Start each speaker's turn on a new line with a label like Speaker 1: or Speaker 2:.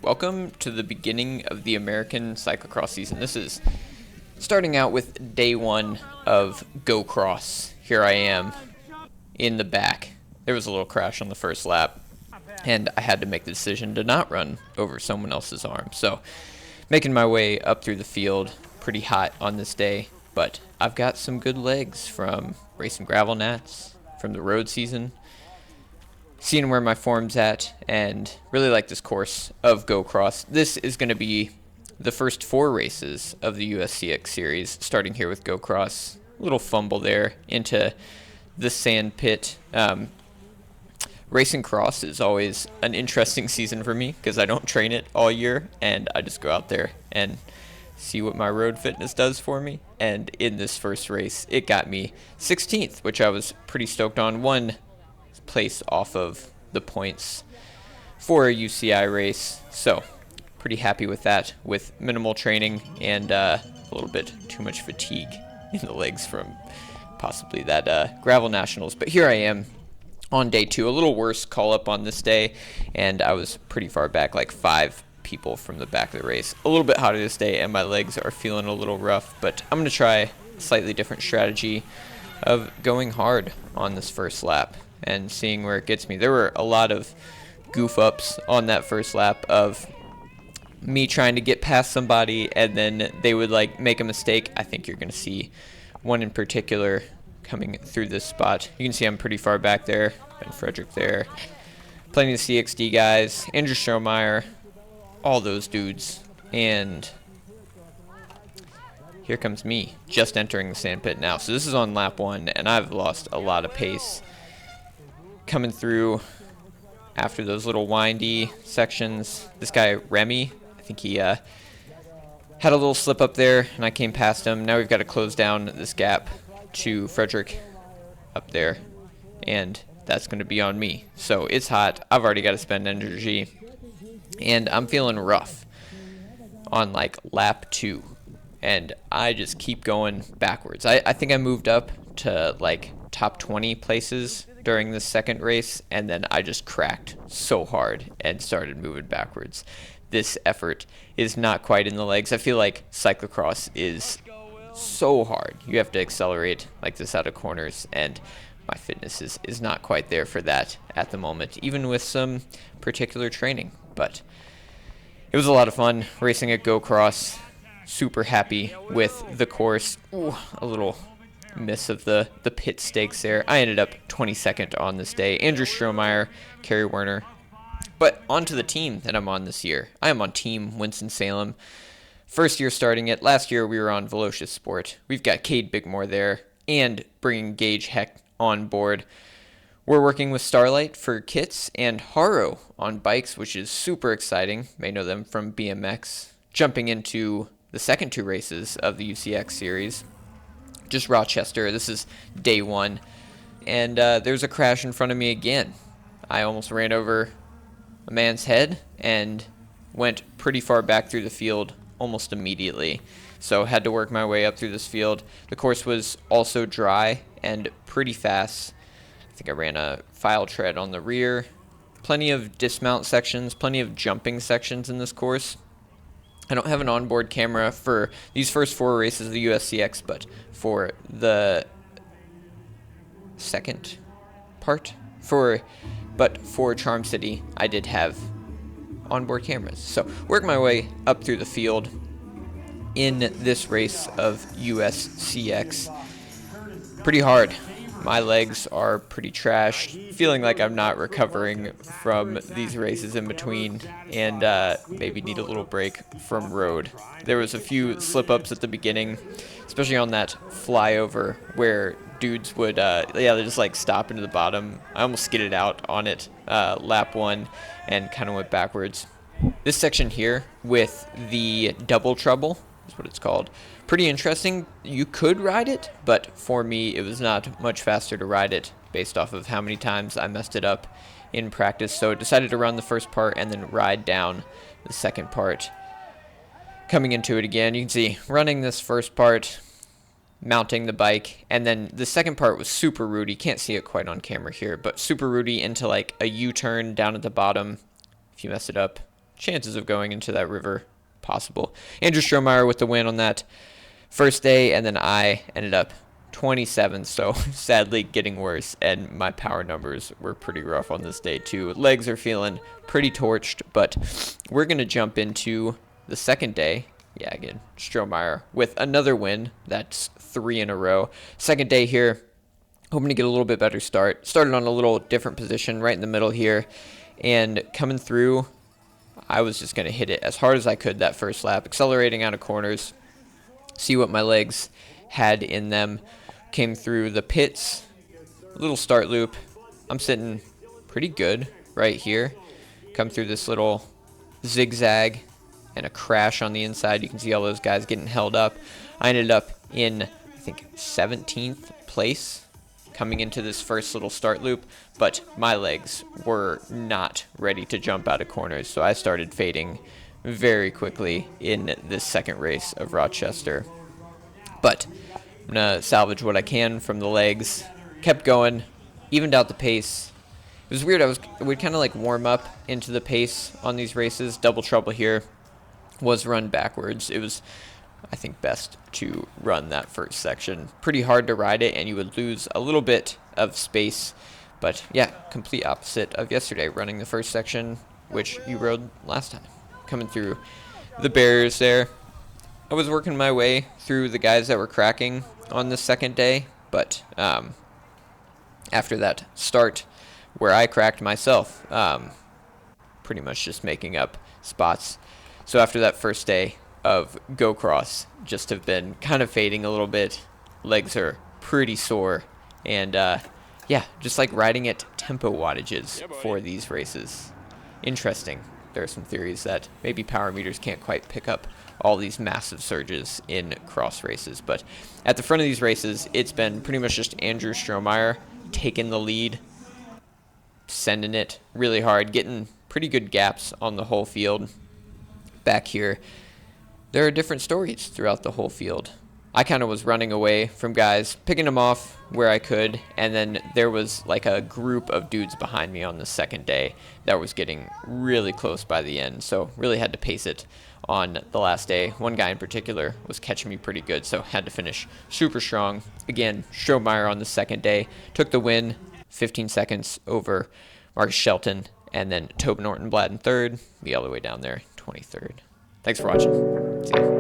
Speaker 1: Welcome to the beginning of the American cyclocross season. This is starting out with day one of Gocross. Here I am in the back. There was a little crash on the first lap, and I had to make the decision to not run over someone else's arm. So, making my way up through the field, pretty hot on this day, but I've got some good legs from racing gravel nats, from the road season, seeing where my form's at, and really like this course of Gocross. This is going to be the first 4 races of the USCX series, starting here with Gocross. A little fumble there into the sand pit. Racing cross is always an interesting season for me because I don't train it all year, and I just go out there and see what my road fitness does for me. And in this first race, it got me 16th, which I was pretty stoked on. One place off of the points for a UCI race, so pretty happy with that, with minimal training and a little bit too much fatigue in the legs from possibly that gravel nationals. But here I am on day 2, a little worse call up on this day, and I was pretty far back, like 5 people from the back of the race. A little bit hotter this day, and my legs are feeling a little rough, but I'm going to try a slightly different strategy of going hard on this first lap and seeing where it gets me. There were a lot of goof ups on that first lap of me trying to get past somebody, and then they would like make a mistake. I think you're going to see one in particular coming through this spot. You can see I'm pretty far back there. Ben Frederick there. Plenty of CXD guys. Andrew Strohmeyer. All those dudes. And here comes me, just entering the sandpit now. So this is on lap 1, and I've lost a lot of pace coming through after those little windy sections. This guy, Remy, I think he had a little slip up there, and I came past him. Now we've got to close down this gap to Frederick up there, and that's going to be on me. So it's hot. I've already got to spend energy, and I'm feeling rough on like lap 2. And I just keep going backwards. I think I moved up to like top 20 places during the second race, and then I just cracked so hard and started moving backwards. This effort is not quite in the legs. I feel like cyclocross is so hard. You have to accelerate like this out of corners, and my fitness is not quite there for that at the moment, even with some particular training. But it was a lot of fun racing at Gocross. Super happy with the course. Ooh, a little miss of the pit stakes there. I ended up 22nd on this day. Andrew Strohmeyer, Kerry Werner. But on to the team that I'm on this year. I am on Team Winston Salem. First year starting it. Last year we were on Velocious Sport. We've got Cade Bigmore there and bringing Gage Heck on board. We're working with Starlight for kits and Haro on bikes, which is super exciting. May know them from BMX. Jumping into the second 2 races of the UCX series. Just Rochester. This is day 1. And there's a crash in front of me again. I almost ran over a man's head and went pretty far back through the field almost immediately. So had to work my way up through this field. The course was also dry and pretty fast. I think I ran a file tread on the rear. Plenty of dismount sections, plenty of jumping sections in this course. I don't have an onboard camera for these first 4 races of the USCX, but for the second part, for Charm City, I did have onboard cameras. So work my way up through the field in this race of USCX. Pretty hard. My legs are pretty trashed, feeling like I'm not recovering from these races in between, and maybe need a little break from road. There was a few slip-ups at the beginning, especially on that flyover where dudes would, they just like stop into the bottom. I almost skidded out on it lap 1 and kind of went backwards. This section here with the double trouble is what it's called. Pretty interesting. You could ride it, but for me, it was not much faster to ride it based off of how many times I messed it up in practice. So I decided to run the first part and then ride down the second part. Coming into it again, you can see running this first part, mounting the bike, and then the second part was super rooty. Can't see it quite on camera here, but super rooty into like a U-turn down at the bottom. If you mess it up, chances of going into that river possible. Andrew Strohmeyer with the win on that first day, and then I ended up 27th, so sadly getting worse, and my power numbers were pretty rough on this day too. Legs are feeling pretty torched, but we're going to jump into the second day. Yeah, again, Strohmeyer with another win. That's 3 in a row. Second day here, hoping to get a little bit better start. Started on a little different position right in the middle here, and coming through, I was just going to hit it as hard as I could that first lap, accelerating out of corners, see what my legs had in them. Came through the pits, little start loop. I'm sitting pretty good right here. Come through this little zigzag and a crash on the inside. You can see all those guys getting held up. I ended up in, I think, 17th place coming into this first little start loop, but my legs were not ready to jump out of corners, so I started fading very quickly in this second race of Rochester. But I'm going to salvage what I can from the legs. Kept going, evened out the pace. It was weird. We'd kind of like warm up into the pace on these races. Double trouble here was run backwards. It was, I think, best to run that first section. Pretty hard to ride it, and you would lose a little bit of space. But yeah, complete opposite of yesterday, running the first section, which you rode last time. Coming through the barriers there. I was working my way through the guys that were cracking on the second day, but after that start where I cracked myself, pretty much just making up spots. So after that first day of Gocross, just have been kind of fading a little bit. Legs are pretty sore, and yeah, just like riding at tempo wattages for these races. Interesting. There are some theories that maybe power meters can't quite pick up all these massive surges in cross races. But at the front of these races, it's been pretty much just Andrew Strohmeyer taking the lead, sending it really hard, getting pretty good gaps on the whole field. Back here, there are different stories throughout the whole field. I kind of was running away from guys, picking them off where I could, and then there was like a group of dudes behind me on the second day that was getting really close by the end, so really had to pace it on the last day. One guy in particular was catching me pretty good, so had to finish super strong. Again, Strohmeyer on the second day took the win, 15 seconds over Marcus Shelton, and then Tobin Orton-Blatt in third, me all the way down there, 23rd. Thanks for watching. See ya.